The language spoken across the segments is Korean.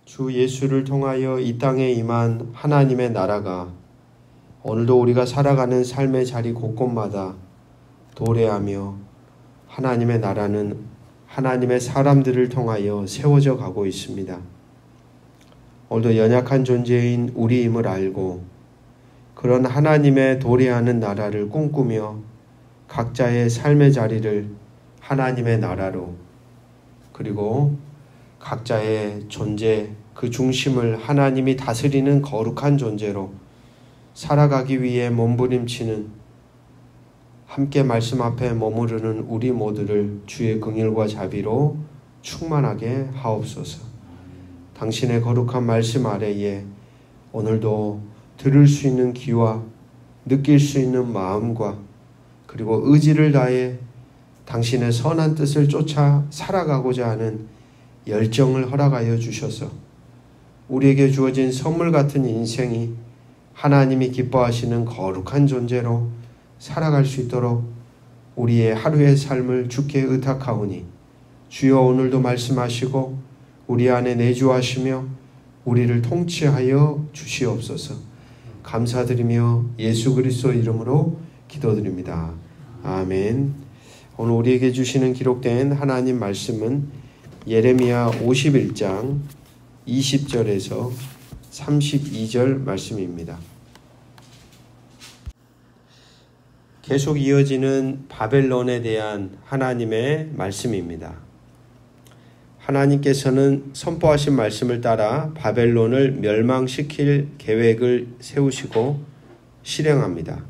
주 예수를 통하여 이 땅에 임한 하나님의 나라가 오늘도 우리가 살아가는 삶의 자리 곳곳마다 도래하며 하나님의 나라는 하나님의 사람들을 통하여 세워져 가고 있습니다. 오늘도 연약한 존재인 우리임을 알고 그런 하나님의 도래하는 나라를 꿈꾸며 각자의 삶의 자리를 하나님의 나라로, 그리고 각자의 존재 그 중심을 하나님이 다스리는 거룩한 존재로 살아가기 위해 몸부림치는, 함께 말씀 앞에 머무르는 우리 모두를 주의 긍휼과 자비로 충만하게 하옵소서. 당신의 거룩한 말씀 아래에 오늘도 들을 수 있는 귀와 느낄 수 있는 마음과 그리고 의지를 다해 당신의 선한 뜻을 쫓아 살아가고자 하는 열정을 허락하여 주셔서 우리에게 주어진 선물 같은 인생이 하나님이 기뻐하시는 거룩한 존재로 살아갈 수 있도록 우리의 하루의 삶을 주께 의탁하오니 주여 오늘도 말씀하시고 우리 안에 내주하시며 우리를 통치하여 주시옵소서. 감사드리며 예수 그리스도 이름으로 기도드립니다. 아멘. 오늘 우리에게 주시는 기록된 하나님 말씀은 예레미야 51장 20절에서 32절 말씀입니다. 계속 이어지는 바벨론에 대한 하나님의 말씀입니다. 하나님께서는 선포하신 말씀을 따라 바벨론을 멸망시킬 계획을 세우시고 실행합니다.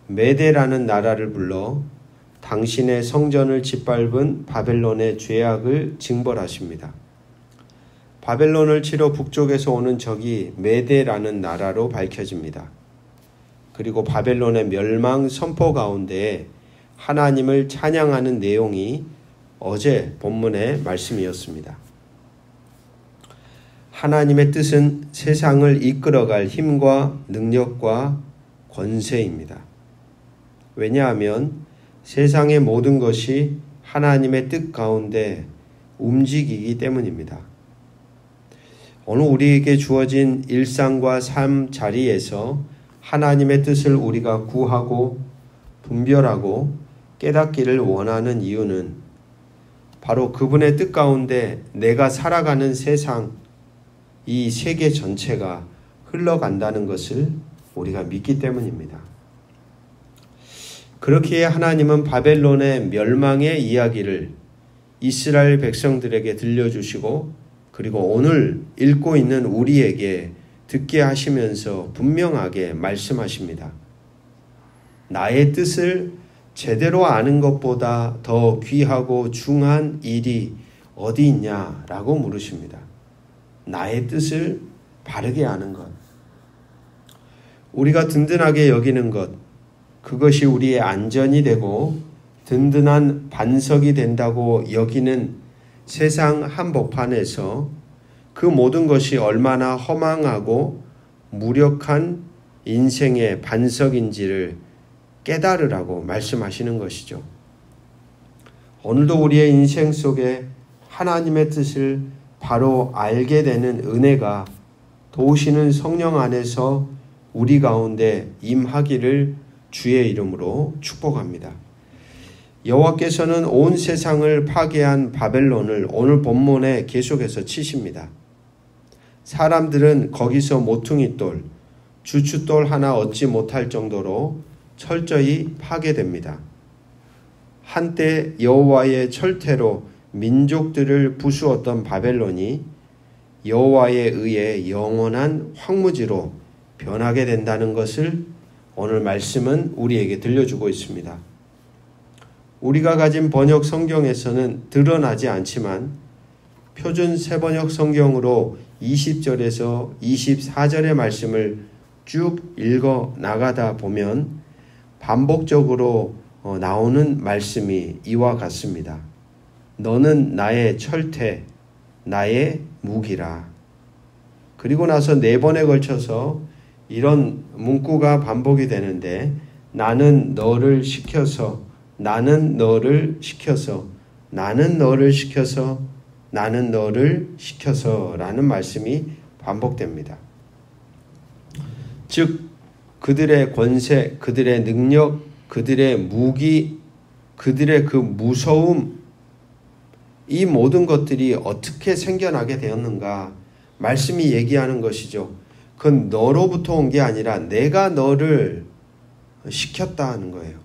메대라는 나라를 불러 당신의 성전을 짓밟은 바벨론의 죄악을 징벌하십니다. 바벨론을 치러 북쪽에서 오는 적이 메대라는 나라로 밝혀집니다. 그리고 바벨론의 멸망 선포 가운데 하나님을 찬양하는 내용이 어제 본문의 말씀이었습니다. 하나님의 뜻은 세상을 이끌어갈 힘과 능력과 권세입니다. 왜냐하면 세상의 모든 것이 하나님의 뜻 가운데 움직이기 때문입니다. 오늘 우리에게 주어진 일상과 삶 자리에서 하나님의 뜻을 우리가 구하고 분별하고 깨닫기를 원하는 이유는 바로 그분의 뜻 가운데 내가 살아가는 세상, 이 세계 전체가 흘러간다는 것을 우리가 믿기 때문입니다. 그렇기에 하나님은 바벨론의 멸망의 이야기를 이스라엘 백성들에게 들려주시고 그리고 오늘 읽고 있는 우리에게 듣게 하시면서 분명하게 말씀하십니다. 나의 뜻을 제대로 아는 것보다 더 귀하고 중한 일이 어디 있냐라고 물으십니다. 나의 뜻을 바르게 아는 것, 우리가 든든하게 여기는 것, 그것이 우리의 안전이 되고 든든한 반석이 된다고 여기는 세상 한복판에서 그 모든 것이 얼마나 허망하고 무력한 인생의 반석인지를 깨달으라고 말씀하시는 것이죠. 오늘도 우리의 인생 속에 하나님의 뜻을 바로 알게 되는 은혜가 도우시는 성령 안에서 우리 가운데 임하기를 주의 이름으로 축복합니다. 여호와께서는 온 세상을 파괴한 바벨론을 오늘 본문에 계속해서 치십니다. 사람들은 거기서 모퉁이돌, 주춧돌 하나 얻지 못할 정도로 철저히 파괴됩니다. 한때 여호와의 철퇴로 민족들을 부수었던 바벨론이 여호와에 의해 영원한 황무지로 변하게 된다는 것을 오늘 말씀은 우리에게 들려주고 있습니다. 우리가 가진 번역 성경에서는 드러나지 않지만 표준 세번역 성경으로 20절에서 24절의 말씀을 쭉 읽어 나가다 보면 반복적으로 나오는 말씀이 이와 같습니다. 너는 나의 철퇴, 나의 무기라. 그리고 나서 4번에 걸쳐서 이런 문구가 반복이 되는데 나는 너를 시켜서, 나는 너를 시켜서, 나는 너를 시켜서 나는 너를 시켜서라는 말씀이 반복됩니다. 즉 그들의 권세, 그들의 능력, 그들의 무기, 그들의 그 무서움, 이 모든 것들이 어떻게 생겨나게 되었는가 말씀이 얘기하는 것이죠. 그건 너로부터 온 게 아니라 내가 너를 시켰다 하는 거예요.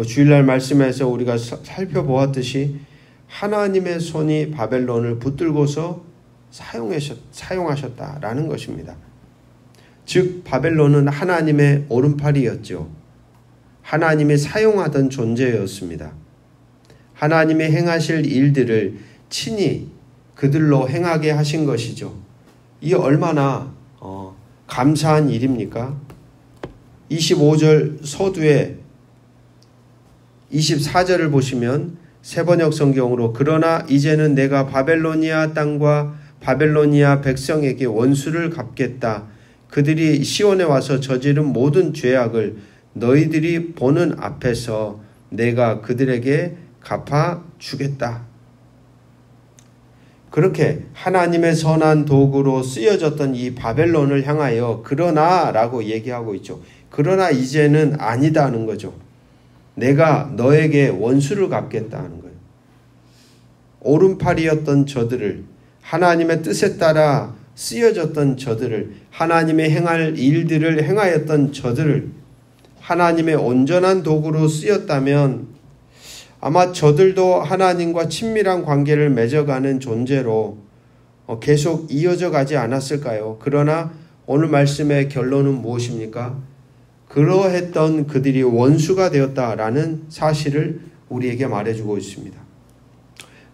주일날 말씀에서 우리가 살펴보았듯이 하나님의 손이 바벨론을 붙들고서 사용하셨다라는 것입니다. 즉 바벨론은 하나님의 오른팔이었죠. 하나님이 사용하던 존재였습니다. 하나님이 행하실 일들을 친히 그들로 행하게 하신 것이죠. 이 얼마나 감사한 일입니까? 25절 서두에 24절을 보시면 세번역 성경으로 그러나 이제는 내가 바벨로니아 땅과 바벨로니아 백성에게 원수를 갚겠다. 그들이 시온에 와서 저지른 모든 죄악을 너희들이 보는 앞에서 내가 그들에게 갚아주겠다. 그렇게 하나님의 선한 도구로 쓰여졌던 이 바벨론을 향하여 그러나 라고 얘기하고 있죠. 그러나 이제는 아니다 하는 거죠. 내가 너에게 원수를 갚겠다 하는 거예요. 오른팔이었던 저들을, 하나님의 뜻에 따라 쓰여졌던 저들을, 하나님의 행할 일들을 행하였던 저들을 하나님의 온전한 도구로 쓰였다면 아마 저들도 하나님과 친밀한 관계를 맺어가는 존재로 계속 이어져 가지 않았을까요? 그러나 오늘 말씀의 결론은 무엇입니까? 그러했던 그들이 원수가 되었다라는 사실을 우리에게 말해주고 있습니다.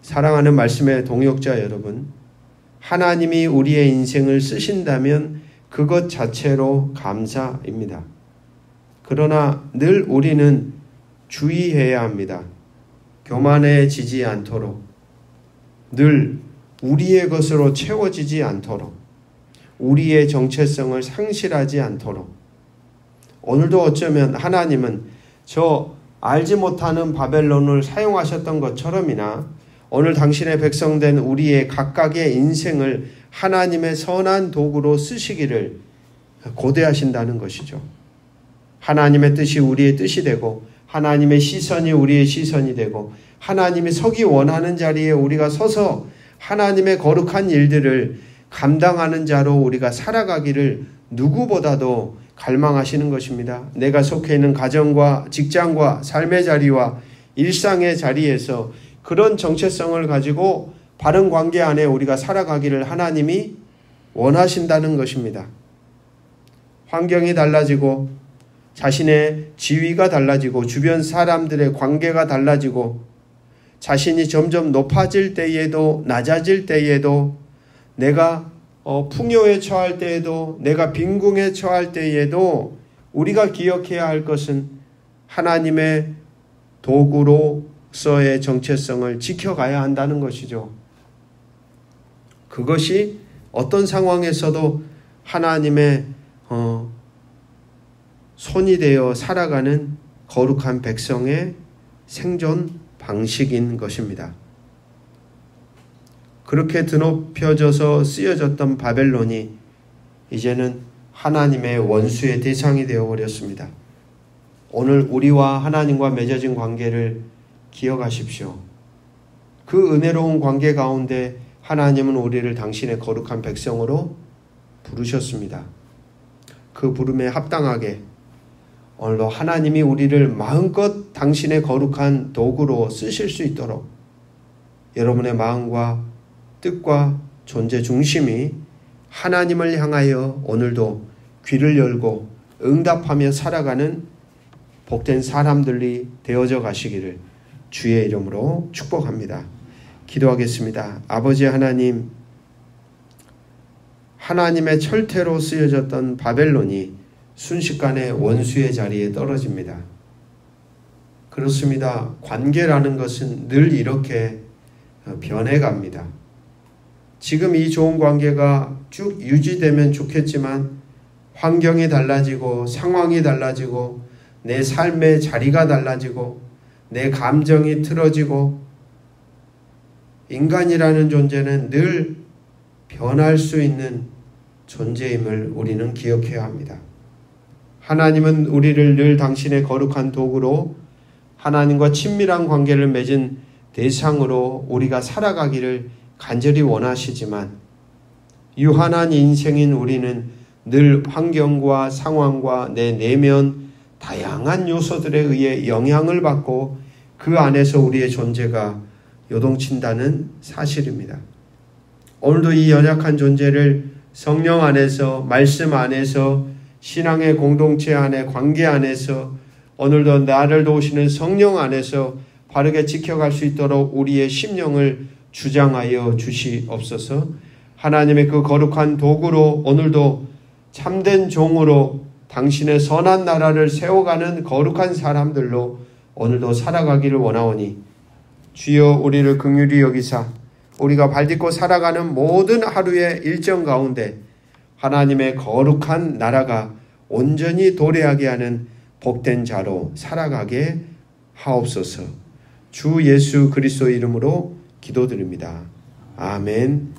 사랑하는 말씀의 동역자 여러분, 하나님이 우리의 인생을 쓰신다면 그것 자체로 감사입니다. 그러나 늘 우리는 주의해야 합니다. 교만해지지 않도록, 늘 우리의 것으로 채워지지 않도록, 우리의 정체성을 상실하지 않도록. 오늘도 어쩌면 하나님은 저 알지 못하는 바벨론을 사용하셨던 것처럼이나 오늘 당신의 백성된 우리의 각각의 인생을 하나님의 선한 도구로 쓰시기를 고대하신다는 것이죠. 하나님의 뜻이 우리의 뜻이 되고 하나님의 시선이 우리의 시선이 되고 하나님이 서기 원하는 자리에 우리가 서서 하나님의 거룩한 일들을 감당하는 자로 우리가 살아가기를 누구보다도 갈망하시는 것입니다. 내가 속해 있는 가정과 직장과 삶의 자리와 일상의 자리에서 그런 정체성을 가지고 바른 관계 안에 우리가 살아가기를 하나님이 원하신다는 것입니다. 환경이 달라지고 자신의 지위가 달라지고 주변 사람들의 관계가 달라지고 자신이 점점 높아질 때에도 낮아질 때에도 내가 풍요에 처할 때에도 내가 빈궁에 처할 때에도 우리가 기억해야 할 것은 하나님의 도구로서의 정체성을 지켜가야 한다는 것이죠. 그것이 어떤 상황에서도 하나님의 손이 되어 살아가는 거룩한 백성의 생존 방식인 것입니다. 그렇게 드높여져서 쓰여졌던 바벨론이 이제는 하나님의 원수의 대상이 되어버렸습니다. 오늘 우리와 하나님과 맺어진 관계를 기억하십시오. 그 은혜로운 관계 가운데 하나님은 우리를 당신의 거룩한 백성으로 부르셨습니다. 그 부름에 합당하게 오늘도 하나님이 우리를 마음껏 당신의 거룩한 도구로 쓰실 수 있도록 여러분의 마음과 뜻과 존재 중심이 하나님을 향하여 오늘도 귀를 열고 응답하며 살아가는 복된 사람들이 되어져 가시기를 주의 이름으로 축복합니다. 기도하겠습니다. 아버지 하나님, 하나님의 철퇴로 쓰여졌던 바벨론이 순식간에 원수의 자리에 떨어집니다. 그렇습니다. 관계라는 것은 늘 이렇게 변해갑니다. 지금 이 좋은 관계가 쭉 유지되면 좋겠지만 환경이 달라지고 상황이 달라지고 내 삶의 자리가 달라지고 내 감정이 틀어지고 인간이라는 존재는 늘 변할 수 있는 존재임을 우리는 기억해야 합니다. 하나님은 우리를 늘 당신의 거룩한 도구로 하나님과 친밀한 관계를 맺은 대상으로 우리가 살아가기를 간절히 원하시지만 유한한 인생인 우리는 늘 환경과 상황과 내 내면 다양한 요소들에 의해 영향을 받고 그 안에서 우리의 존재가 요동친다는 사실입니다. 오늘도 이 연약한 존재를 성령 안에서, 말씀 안에서, 신앙의 공동체 안에, 관계 안에서, 오늘도 나를 도우시는 성령 안에서 바르게 지켜갈 수 있도록 우리의 심령을 주장하여 주시옵소서. 하나님의 그 거룩한 도구로 오늘도 참된 종으로 당신의 선한 나라를 세워가는 거룩한 사람들로 오늘도 살아가기를 원하오니 주여 우리를 긍휼히 여기사 우리가 발딛고 살아가는 모든 하루의 일정 가운데 하나님의 거룩한 나라가 온전히 도래하게 하는 복된 자로 살아가게 하옵소서. 주 예수 그리스도의 이름으로 기도드립니다. 아멘.